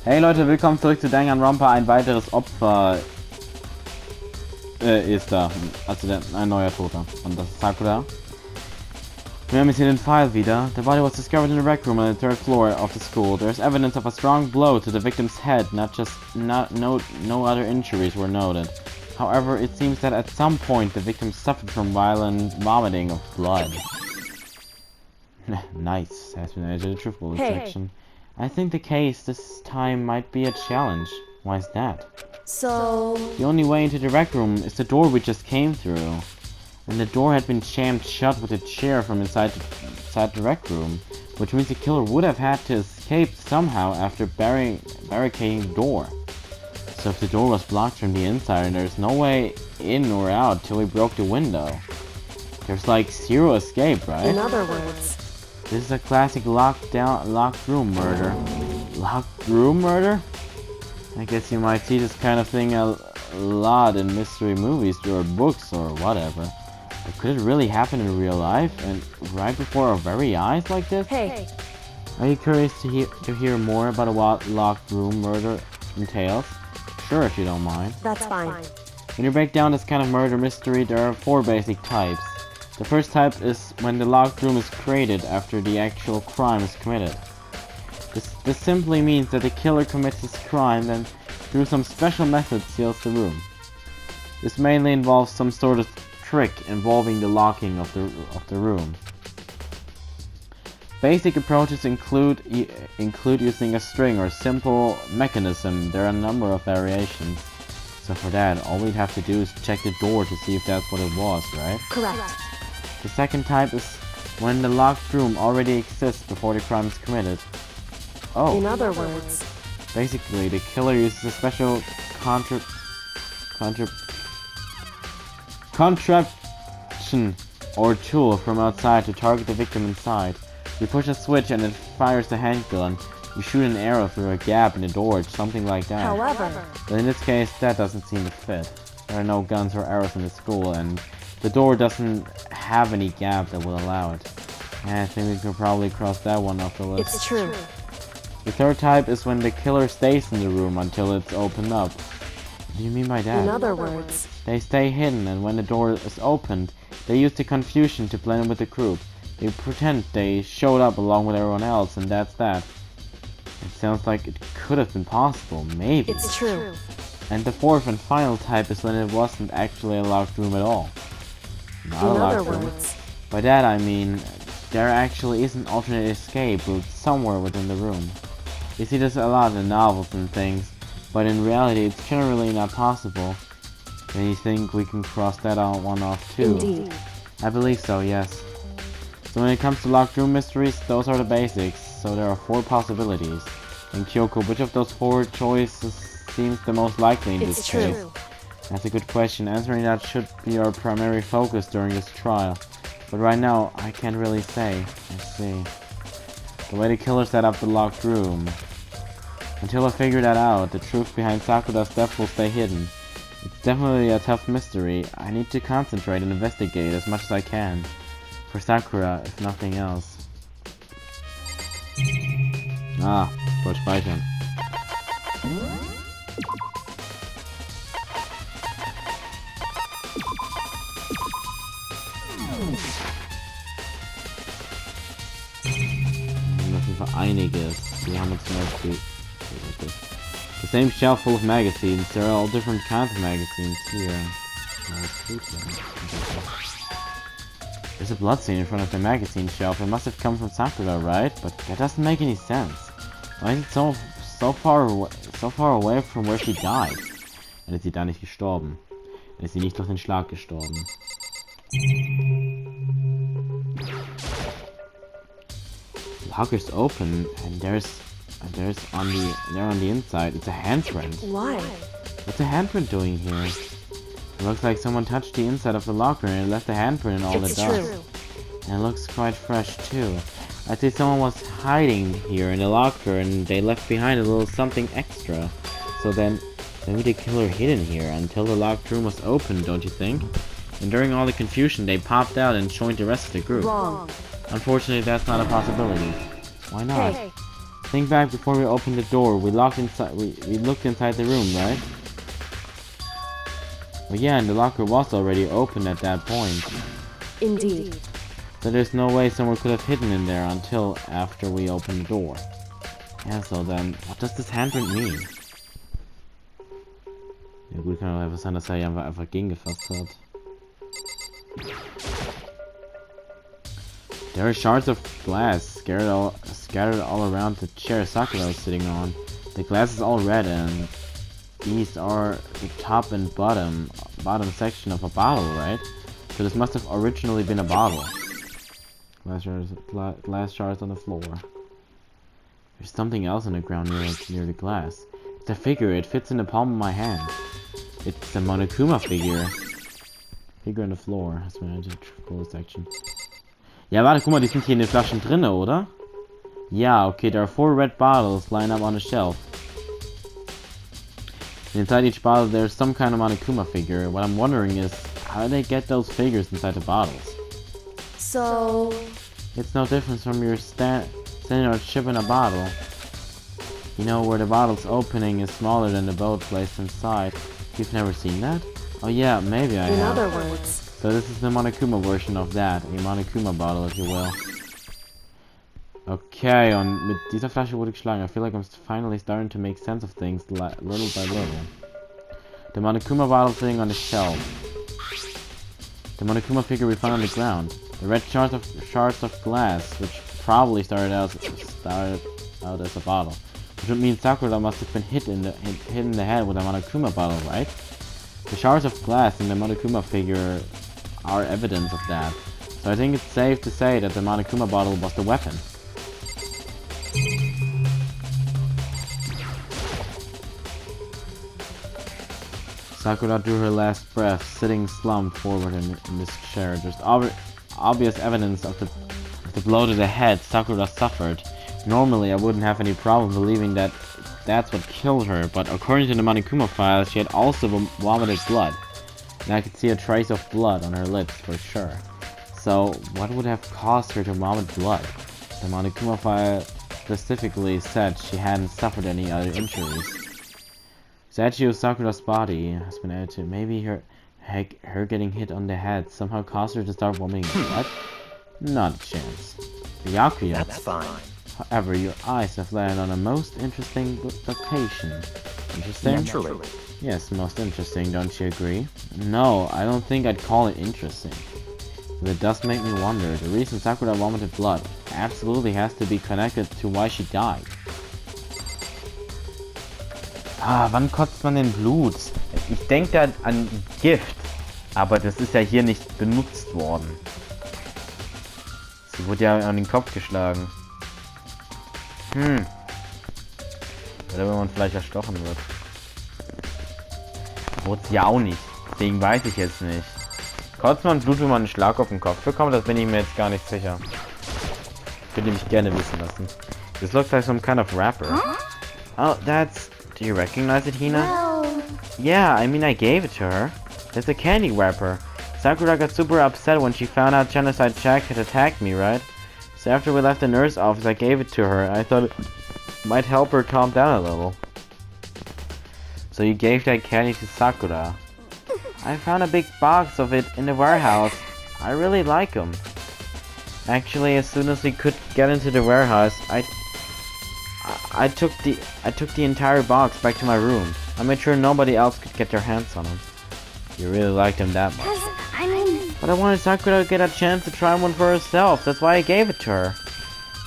Hey Leute, willkommen zurück zu Danganronpa. Ein weiteres Opfer ist da. Also ein neuer Toter. Und das ist Sakura. Wir haben jetzt hier den File wieder. The body was discovered in the rec room on the third floor of the school. There's evidence of a strong blow to the victim's head. No other injuries were noted. However, it seems that at some point the victim suffered from violent vomiting of blood. Nice. Has been added to the truth bullet section. I think the case this time might be a challenge. Why is that? So... The only way into the rec room is the door we just came through. And the door had been jammed shut with a chair from inside the rec room, which means the killer would have had to escape somehow after barricading the door. So if the door was blocked from the inside and there's no way in or out till we broke the window, there's like zero escape, right? In other words... This is a classic locked room murder. Locked room murder? I guess you might see this kind of thing a lot in mystery movies or books or whatever. But could it really happen in real life and right before our very eyes like this? Hey. Are you curious to hear more about what locked room murder entails? Sure, if you don't mind. That's fine. When you break down this kind of murder mystery, there are 4 basic types. The first type is when the locked room is created after the actual crime is committed. This simply means that the killer commits his crime and through some special method seals the room. This mainly involves some sort of trick involving the locking of the room. Basic approaches include using a string or simple mechanism. There are a number of variations. So for that, all we'd have to do is check the door to see if that's what it was, right? Correct. The second type is when the locked room already exists before the crime is committed. Oh. In other words... Basically, the killer uses a special contraption or tool from outside to target the victim inside. You push a switch and it fires the handgun. You shoot an arrow through a gap in the door, something like that. However... But in this case, that doesn't seem to fit. There are no guns or arrows in the school, and the door doesn't have any gap that will allow it. And I think we could probably cross that one off the list. It's true. The third type is when the killer stays in the room until it's opened up. What do you mean by that? In other words... They stay hidden, and when the door is opened, they use the confusion to blend in with the group. They pretend they showed up along with everyone else, and that's that. It sounds like it could have been possible, maybe. It's true. And the fourth and final type is when it wasn't actually a locked room at all. Not In a other locked room. words... By that I mean, there actually is an alternate escape route somewhere within the room. You see this a lot in novels and things, but in reality it's generally not possible. And you think we can cross that one off too? Indeed. I believe so, yes. So when it comes to locked room mysteries, those are the basics, so there are 4 possibilities. And Kyoko, which of those 4 choices seems the most likely in this case? True. That's a good question. Answering that should be our primary focus during this trial. But right now, I can't really say. Let's see. The way the killer set up the locked room. Until I figure that out, the truth behind Sakura's death will stay hidden. It's definitely a tough mystery. I need to concentrate and investigate as much as I can. For Sakura, if nothing else. Ah, Deutsch speichern. Auf jeden Fall einiges. Wir haben zum Beispiel the same shelf full of magazines. There are all different kinds of magazines here. There's a blood stain in front of the magazine shelf. It must have come from Sakura, right? But that doesn't make any sense. Why is it so far away from where she died? Dann ist sie da nicht gestorben. Dann ist sie nicht durch den Schlag gestorben. Lock is open, and there's on the inside. It's a handprint. Why? What's a handprint doing here? It looks like someone touched the inside of the locker and it left a handprint in all the dust. True. And it looks quite fresh too. I'd say someone was hiding here in the locker and they left behind a little something extra. So then, maybe the killer hid in here until the locked room was open, don't you think? And during all the confusion, they popped out and joined the rest of the group. Wrong. Unfortunately, that's not a possibility. Why not? Hey. Think back before we opened the door. We looked inside the room, right? Well, yeah, and the locker was already open at that point. Indeed. So there's no way someone could have hidden in there until after we opened the door. Ja, so dann, what does this handprint mean? Ja gut, kann auch einfach sein, dass er hier einfach gegengefasst hat. There are shards of glass scattered all around the chair Sakura was sitting on. The glass is all red and these are the top and bottom section of a bottle, right? So this must have originally been a bottle. Glass shards on the floor. There's something else on the ground near the glass. It's a figure. It fits in the palm of my hand. It's a Monokuma figure. Figure on the floor. That's my closed section. Ja, warte, guck mal, die sind hier in den Flaschen drinne, oder? Yeah, okay, there are 4 red bottles lined up on a shelf. Inside each bottle there's some kind of Monokuma figure. What I'm wondering is, how do they get those figures inside the bottles? So... It's no different from your standard ship in a bottle. You know, where the bottle's opening is smaller than the boat placed inside. You've never seen that? Oh yeah, maybe I have. In other words... So this is the Monokuma version of that. A Monokuma bottle, if you will. Okay, und mit dieser Flasche wurde geschlagen. I feel like I'm finally starting to make sense of things little by little. The Monokuma bottle sitting on the shelf. The Monokuma figure we found on the ground. The red shards of glass, which probably started out as a bottle. Which would mean Sakura must have been hit in the head with a Monokuma bottle, right? The shards of glass in the Monokuma figure are evidence of that. So I think it's safe to say that the Monokuma bottle was the weapon. Sakura drew her last breath, sitting slumped forward in this chair. There's obvious evidence of the blow to the head Sakura suffered. Normally, I wouldn't have any problem believing that that's what killed her, but according to the Monokuma file, she had also vomited blood. And I could see a trace of blood on her lips for sure. So, what would have caused her to vomit blood? The Monokuma file specifically said she hadn't suffered any other injuries. Statue of Sakura's body has been added to. Maybe her getting hit on the head somehow caused her to start vomiting blood? Not a chance. Byakuya. That's fine. However, your eyes have landed on a most interesting location. Interesting? Naturally. Yes, most interesting, don't you agree? No, I don't think I'd call it interesting. But it does make me wonder. The reason Sakura vomited blood absolutely has to be connected to why she died. Ah, wann kotzt man denn Blut? Ich denke da an Gift, aber das ist ja hier nicht benutzt worden. Sie wurde ja an den Kopf geschlagen. Oder wenn man vielleicht erstochen wird. Wurde ja auch nicht. Deswegen weiß ich jetzt nicht. Kotzt man Blut, wenn man einen Schlag auf den Kopf bekommt? Das bin ich mir jetzt gar nicht sicher. Ich würde mich gerne wissen lassen. This looks like some kind of wrapper. Oh, that's... Do you recognize it, Hina? Well... Yeah, I mean I gave it to her. It's a candy wrapper. Sakura got super upset when she found out Genocide Jack had attacked me, right? So after we left the nurse office, I gave it to her. I thought it might help her calm down a little. So you gave that candy to Sakura. I found a big box of it in the warehouse. I really like them. Actually, as soon as we could get into the warehouse, I took the entire box back to my room. I made sure nobody else could get their hands on them. You really liked them that much. But I wanted Sakura to get a chance to try one for herself. That's why I gave it to her.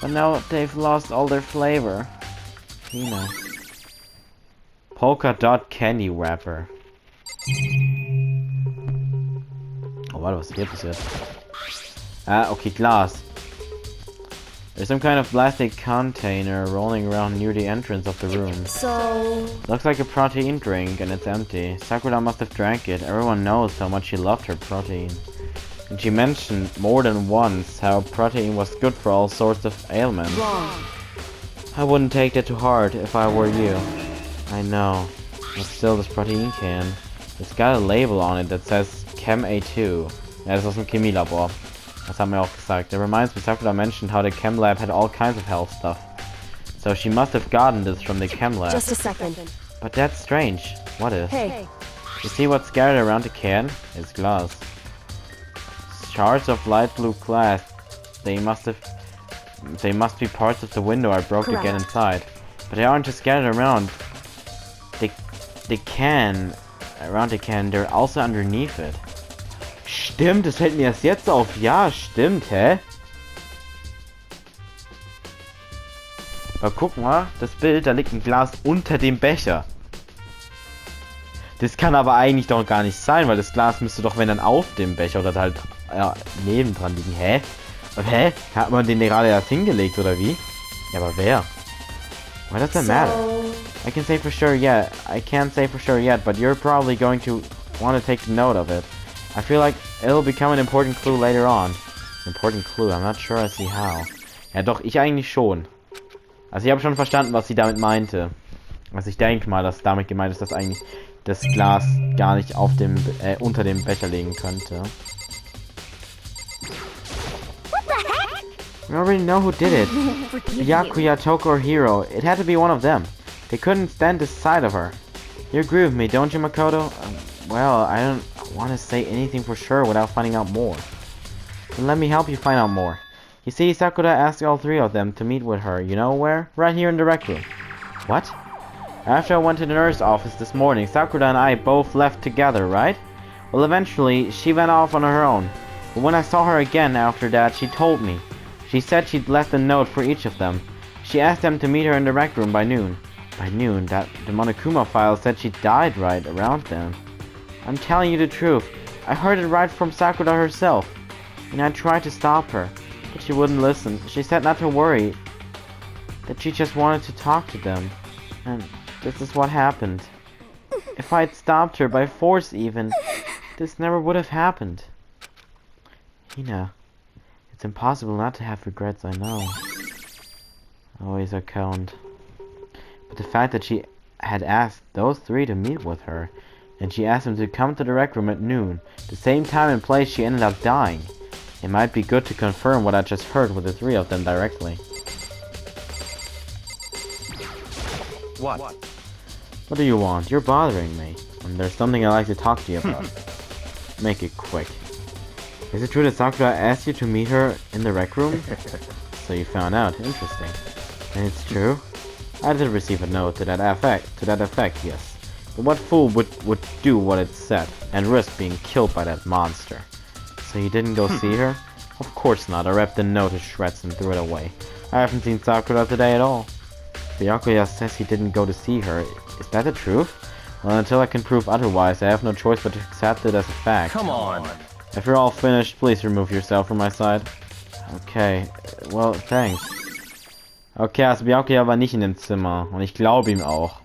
But now they've lost all their flavor. You know. Polka dot candy wrapper. Oh, warte, was ist hier passiert? Ah, okay, Glas. There's some kind of plastic container rolling around near the entrance of the room. So... Looks like a protein drink and it's empty. Sakura must have drank it. Everyone knows how much she loved her protein. And she mentioned more than once how protein was good for all sorts of ailments. Wrong. I wouldn't take that to heart if I were you. I know. But still, this protein can. It's got a label on it that says Chem A2. Ja, das ist aus dem Chemielabor. Das haben wir auch gesagt. It reminds me, Sakura mentioned how the chem lab had all kinds of health stuff. So she must have gotten this from the chem lab. Just a second. But that's strange. What is? Hey, You see what's scattered around the can? It's glass. Shards of light blue glass. They must be parts of the window I broke to get Correct. inside. But they aren't just scattered around. Around the can, they're also underneath it. Stimmt, das fällt mir erst jetzt auf. Ja, stimmt, hä? Aber guck mal, das Bild, da liegt ein Glas unter dem Becher. Das kann aber eigentlich doch gar nicht sein, weil das Glas müsste doch, wenn dann auf dem Becher oder halt nebendran liegen. Hä? Hä? Hat man den gerade erst hingelegt oder wie? Ja, aber wer? Why does that matter? I can't say for sure yet, but you're probably going to want to take note of it. I feel like it'll become an important clue later on. Important clue, I'm not sure I see how. Ja doch, ich eigentlich schon. Also ich habe schon verstanden, was sie damit meinte. Also ich denke mal, dass damit gemeint ist, dass eigentlich das Glas gar nicht auf dem unter dem Becher liegen könnte. We already know who did it. Byakuya, Toko, or Hiro. It had to be one of them. They couldn't stand the sight of her. You agree with me, don't you, Makoto? Well, I don't want to say anything for sure without finding out more. Then let me help you find out more. You see, Sakura asked all three of them to meet with her. You know where? Right here in the rec room. What? After I went to the nurse's office this morning, Sakura and I both left together, right? Well, eventually, she went off on her own. But when I saw her again after that, she told me. She said she'd left a note for each of them. She asked them to meet her in the rec room by noon. By noon, the Monokuma file said she died right around then. I'm telling you the truth. I heard it right from Sakura herself. And I tried to stop her, but she wouldn't listen. She said not to worry, that she just wanted to talk to them. And this is what happened. If I'd stopped her by force even, this never would have happened. Hina, it's impossible not to have regrets, I know. Always a count. But the fact that she had asked those three to meet with her, and she asked them to come to the rec room at noon, the same time and place she ended up dying. It might be good to confirm what I just heard with the three of them directly. What? What do you want? You're bothering me. And there's something I'd like to talk to you about. Make it quick. Is it true that Sakura asked you to meet her in the rec room? So you found out. Interesting. And it's true? I did receive a note to that effect, yes. But what fool would do what it said, and risk being killed by that monster? So you didn't go see her? Of course not. I ripped the note to shreds and threw it away. I haven't seen Sakura today at all. Byakuya says he didn't go to see her. Is that the truth? Well, until I can prove otherwise, I have no choice but to accept it as a fact. Come on. If you're all finished, please remove yourself from my side. Okay, well, thanks. Okay, also Byakuya war nicht in dem Zimmer. Und ich glaube ihm auch.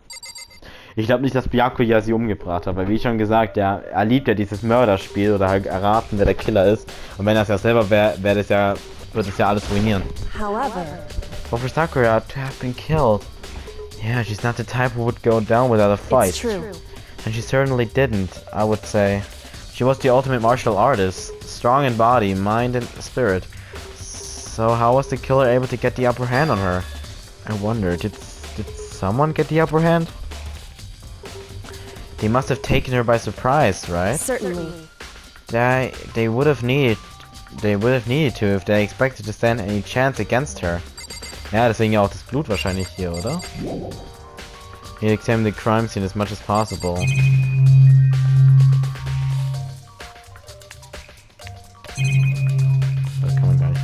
Ich glaube nicht, dass Byakuya sie umgebracht hat, weil wie schon gesagt, ja, er liebt ja dieses Mörderspiel oder halt erraten, wer der Killer ist. Und wenn das ja selber wäre, wird es ja alles ruinieren. however, But for Sakura to have been killed, yeah, she's not the type who would go down without a fight. it's true. And she certainly didn't, I would say. She was the ultimate martial artist, strong in body, mind, and spirit. So how was the killer able to get the upper hand on her? I wonder, did someone get the upper hand? They must have taken her by surprise, right? Certainly. They would have needed to if they expected to stand any chance against her. Ja, deswegen ja auch das Blut wahrscheinlich hier, oder? He examined the crime scene as much as possible. Das kann man gar nicht.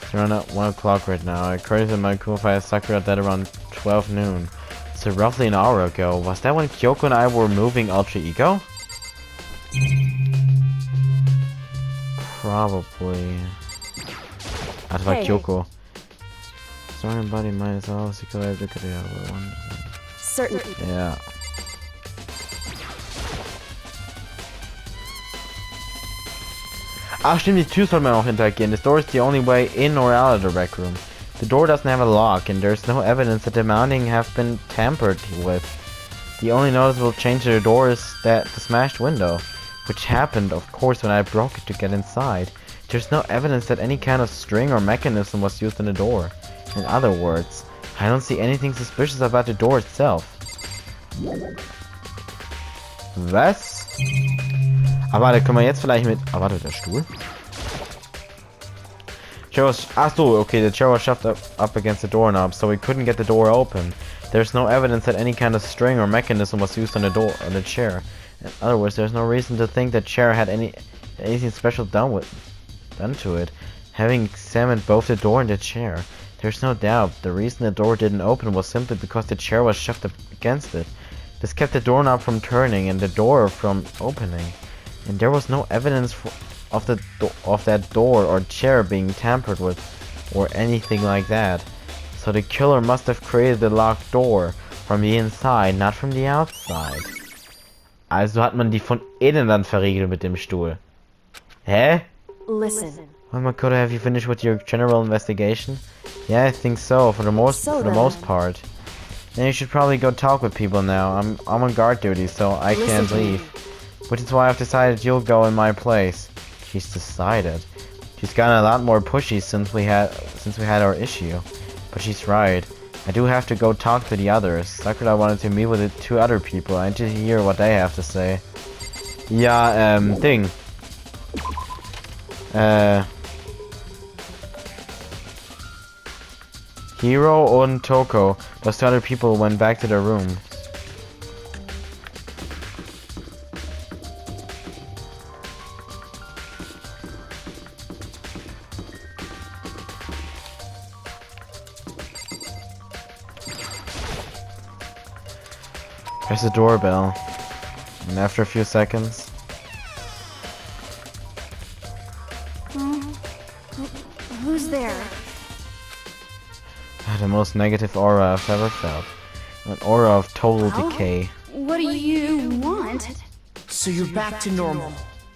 It's around at 1 o'clock right now. According to my Kumafaya Sakura dead around 12 noon. So roughly an hour ago. Was that when Kyoko and I were moving Ultra Ego? Probably. Das war Hey. Kyoko. Strong in body, mind as well. One. Certainly. Ja. Ach stimmt, die Tür soll man auch interagieren. This door is the only way in or out of the rec room. The door doesn't have a lock, and there's no evidence that the mounting have been tampered with. The only noticeable change to the door is that the smashed window, which happened, of course, when I broke it to get inside. There's no evidence that any kind of string or mechanism was used in the door. In other words, I don't see anything suspicious about the door itself. Was? Aber warte, können wir jetzt vielleicht mit... Ah, warte, der Stuhl? Chair was... Ach so, okay, the chair was shoved up against the doorknob, so we couldn't get the door open. There's no evidence that any kind of string or mechanism was used on the door, on the chair. In other words, there's no reason to think that chair had anything special done to it. Having examined both the door and the chair, there's no doubt the reason the door didn't open was simply because the chair was shoved up against it. This kept the doorknob from turning and the door from opening. And there was no evidence of that door or chair being tampered with or anything like that. So the killer must have created the locked door from the inside, not from the outside. Also hat man die von innen dann verriegelt mit dem Stuhl. Hä? Listen. Well, Makoto, have you finished with your general investigation? Yeah, I think so, for the most part. Then you should probably go talk with people now. I'm on guard duty, so I can't leave. Which is why I've decided you'll go in my place. She's decided. She's gotten a lot more pushy since we had our issue. But she's right. I do have to go talk to the others. Sakura wanted to meet with the 2 other people. I need to hear what they have to say. Ja, Ding. Hiro and Toko, those 2 other people, went back to their room. There's a doorbell, and after a few seconds... Who's there? The most negative aura I've ever felt. An aura of total decay. What do you want? So you're back to normal.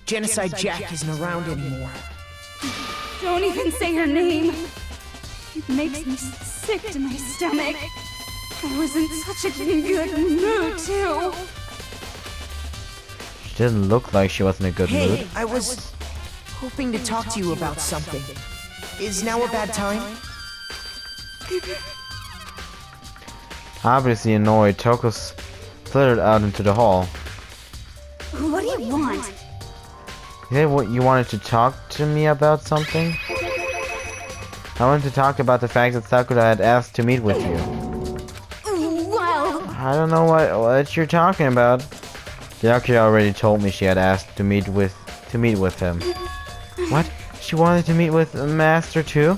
Genocide Jack isn't around anymore. Don't even say her name. It makes me sick to my stomach. I was in such a good mood, too. She didn't look like she was in a good mood. Hey, I was hoping to talk to you about something. Is now a bad time? Obviously annoyed, Toko slithered out into the hall. What do you want? You said what you wanted to talk to me about something? I wanted to talk about the fact that Sakura had asked to meet with you. Well... I don't know what you're talking about. Yakira already told me she had asked to meet with him. What? She wanted to meet with the master too?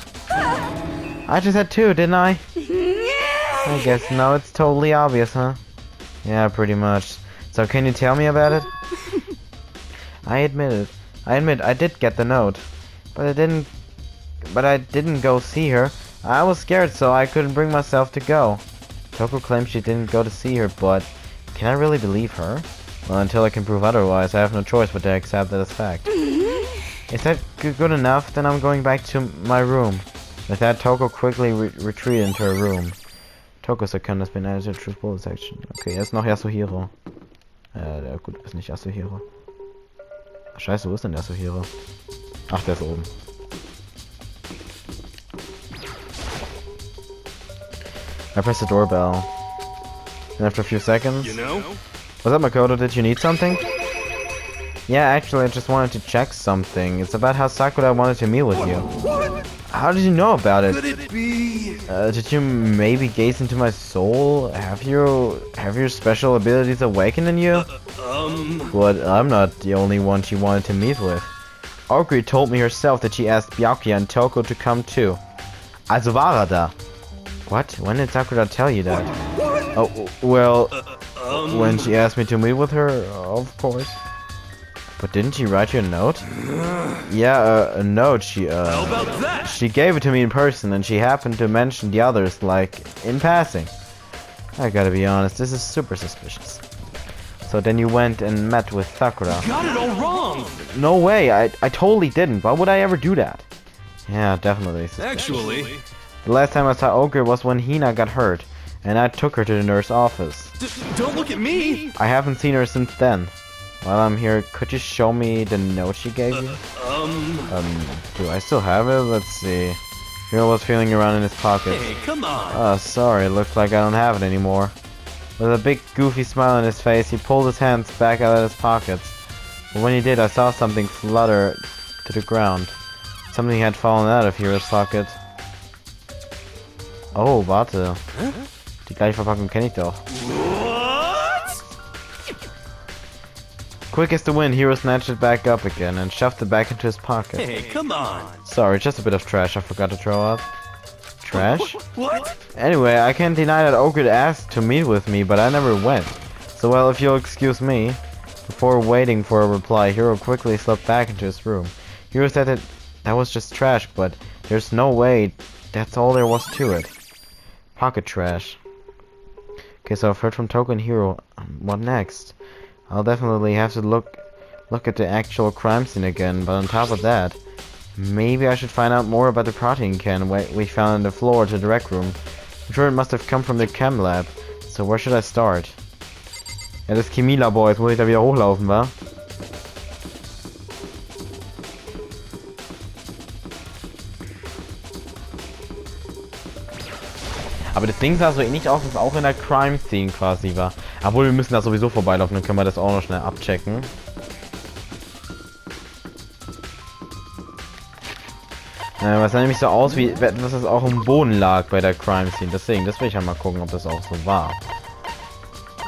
I just had 2, didn't I? I guess no, it's totally obvious, huh? Yeah, pretty much. So can you tell me about it? I admit I did get the note. But I didn't go see her. I was scared, so I couldn't bring myself to go. Toko claims she didn't go to see her, but can I really believe her? Well, until I can prove otherwise, I have no choice but to accept that as fact. Is that good enough? Then I'm going back to my room. With that, Toko quickly retreated into her room. Toko's account has been added to the truth bullet section. Okay, jetzt noch Yasuhiro. Gut, ist nicht Yasuhiro. Ach, scheiße, wo ist denn Yasuhiro? Ach, der ist oben. I pressed the doorbell. And after a few seconds... You know? What's up, Makoto? Did you need something? Yeah, actually, I just wanted to check something. It's about how Sakura wanted to meet with you. What? How did you know about it? Could it be? Did you maybe gaze into my soul? Have your special abilities awakened in you? But I'm not the only one she wanted to meet with. Aokiri told me herself that she asked Byakuya and Toko to come too. Also war er da. What? When did Sakura tell you that? Oh, well, when she asked me to meet with her, of course. But didn't she write you a note? Yeah, a note. She How about that? She gave it to me in person, and she happened to mention the others, like, in passing. I gotta be honest, this is super suspicious. So then you went and met with Sakura. Got it all wrong. No way, I totally didn't. Why would I ever do that? Yeah, definitely suspicious. Actually, The last time I saw Ogre was when Hina got hurt, and I took her to the nurse's office. don't look at me. I haven't seen her since then. While I'm here, could you show me the note she gave you? Do I still have it? Let's see. Hiro was feeling around in his pockets. Hey, come on. Sorry, looks like I don't have it anymore. With a big goofy smile on his face, he pulled his hands back out of his pockets. But when he did, I saw something flutter to the ground. Something had fallen out of Hiro's pocket. Oh, warte. Die gleiche Verpackung kenne ich doch. Quick as the wind, Hiro snatched it back up again and shoved it back into his pocket. Hey, come on. Sorry, just a bit of trash I forgot to throw out. Trash? What? Anyway, I can't deny that Ogre asked to meet with me, but I never went. So well, if you'll excuse me. Before waiting for a reply, Hiro quickly slipped back into his room. Hiro said that was just trash, but there's no way that's all there was to it. Pocket trash. Okay, so I've heard from Toko and Hiro. What next? I'll definitely have to look at the actual crime scene again, but on top of that, maybe I should find out more about the protein can we found on the floor to the rec room. I'm sure it must have come from the chem lab, so where should I start? Ja, das Chemielabor, jetzt muss ich da wieder hochlaufen, wa? Aber das Ding sah so ähnlich aus, als auch in der Crime Scene quasi war. Obwohl, wir müssen da sowieso vorbeilaufen, dann können wir das auch noch schnell abchecken. Was sah nämlich so aus, wie etwas, das auch im Boden lag bei der Crime Scene. Deswegen, das will ich ja mal gucken, ob das auch so war.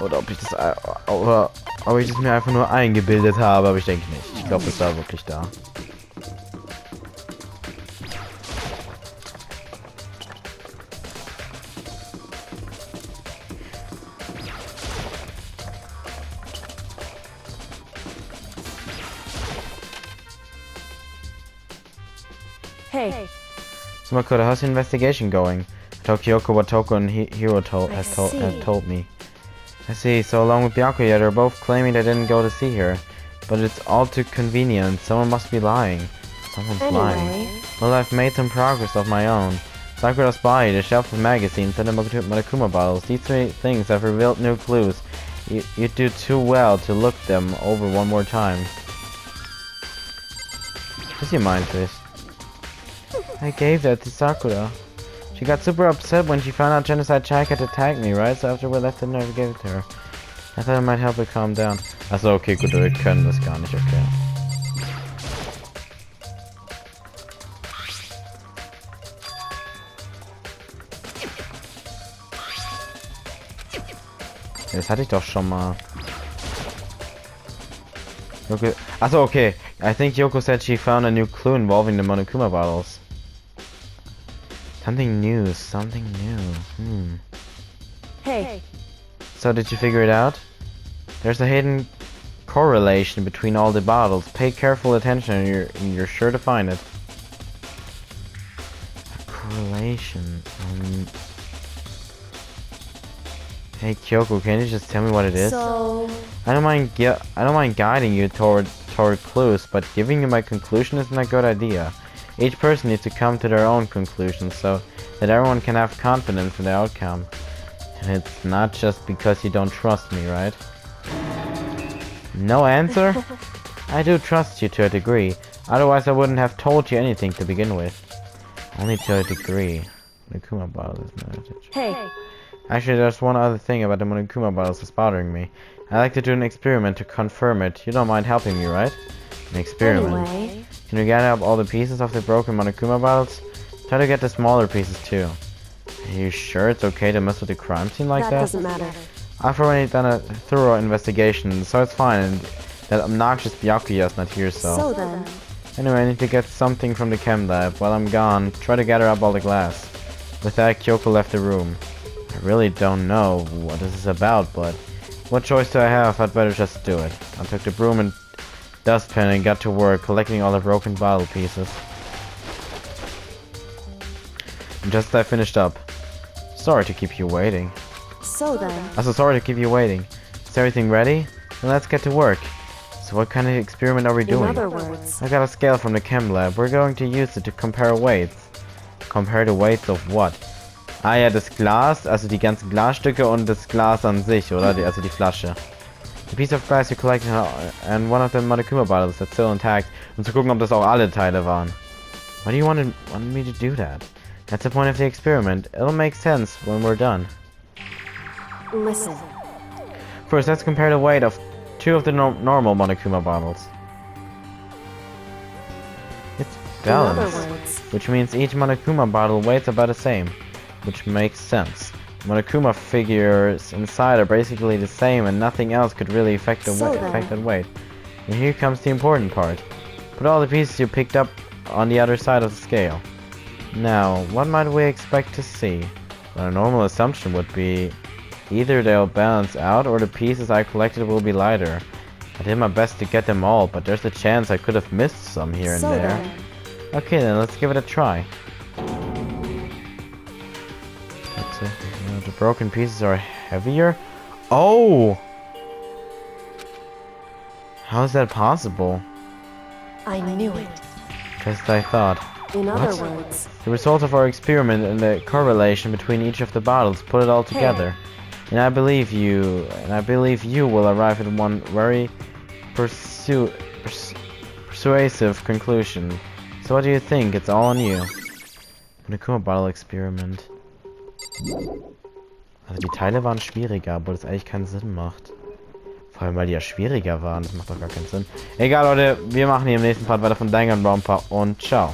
Oder ob ich das mir einfach nur eingebildet habe, aber ich denke nicht. Ich glaube, es war wirklich da. Hey. So Makoto, how's the investigation going? I told Kyoko what Toko and Hiro had told me. I see, so along with Byakuya, they're both claiming they didn't go to see her. But it's all too convenient, someone must be lying. Someone's lying. Well, I've made some progress of my own. Sakura's body, the shelf of magazines, and the Monokuma bottles. These three things have revealed new clues. You do too well to look them over one more time. What's your mind, please? I gave that to Sakura. She got super upset when she found out Genocide Jack had attacked me, right? So after we left, I never gave it to her. I thought it might help her calm down. Also, okay, gut, wir können das gar nicht erklären. Das hatte ich doch schon mal. Okay. Also, okay. I think Yoko said she found a new clue involving the Monokuma bottles. Something new, something new. Hey. So did you figure it out? There's a hidden correlation between all the bottles. Pay careful attention and you're sure to find it. A correlation. Hey Kyoko, can you just tell me what it is? So I don't mind guiding you toward clues, but giving you my conclusion isn't a good idea. Each person needs to come to their own conclusion so that everyone can have confidence in the outcome. And it's not just because you don't trust me, right? No answer? I do trust you to a degree. Otherwise I wouldn't have told you anything to begin with. Only to a degree. Monokuma bottle is not attached. hey. Actually, there's one other thing about the Monokuma bottles that's bothering me. I'd like to do an experiment to confirm it. You don't mind helping me, right? An experiment. Anyway. Can you gather up all the pieces of the broken Monokuma bottles? Try to get the smaller pieces too. Are you sure it's okay to mess with the crime scene like that? That doesn't matter. I've already done a thorough investigation, so it's fine, and that obnoxious Byakuya is not here, So then. Anyway, I need to get something from the chem lab. While I'm gone, try to gather up all the glass. With that, Kyoko left the room. I really don't know what this is about, but what choice do I have? I'd better just do it. I took the broom and dustpan and got to work collecting all the broken bottle pieces. And just as I finished up, sorry to keep you waiting. So then. Also, sorry to keep you waiting. Is everything ready? Then let's get to work. So what kind of experiment are we doing? In other words. I got a scale from the chem lab. We're going to use it to compare weights. Compare the weights of what? Ah ja, das Glas, also die ganzen Glasstücke und das Glas an sich, oder? Also die Flasche. The piece of glass you collected and one of the Monokuma bottles that's still intact, um zu gucken, ob das auch alle Teile waren. Why do you want me to do that? That's the point of the experiment. It'll make sense when we're done. Listen. First, let's compare the weight of two of the normal Monokuma bottles. It's balanced, which means each Monokuma bottle weighs about the same, which makes sense. Monokuma figures inside are basically the same, and nothing else could really affect the weight. And here comes the important part. Put all the pieces you picked up on the other side of the scale. Now, what might we expect to see? Well, a normal assumption would be either they'll balance out or the pieces I collected will be lighter. I did my best to get them all, but there's a chance I could have missed some here and there. Okay then, let's give it a try. That's it. The broken pieces are heavier? Oh! How is that possible? I knew it. Just I thought. In other words, The result of our experiment and the correlation between each of the bottles put it all together. And I believe you will arrive at one very persuasive conclusion. So what do you think? It's all on you. Monokuma Bottle Experiment. Also die Teile waren schwieriger, obwohl das eigentlich keinen Sinn macht. Vor allem, weil die ja schwieriger waren. Das macht doch gar keinen Sinn. Egal, Leute. Wir machen hier im nächsten Part weiter von Danganronpa und ciao.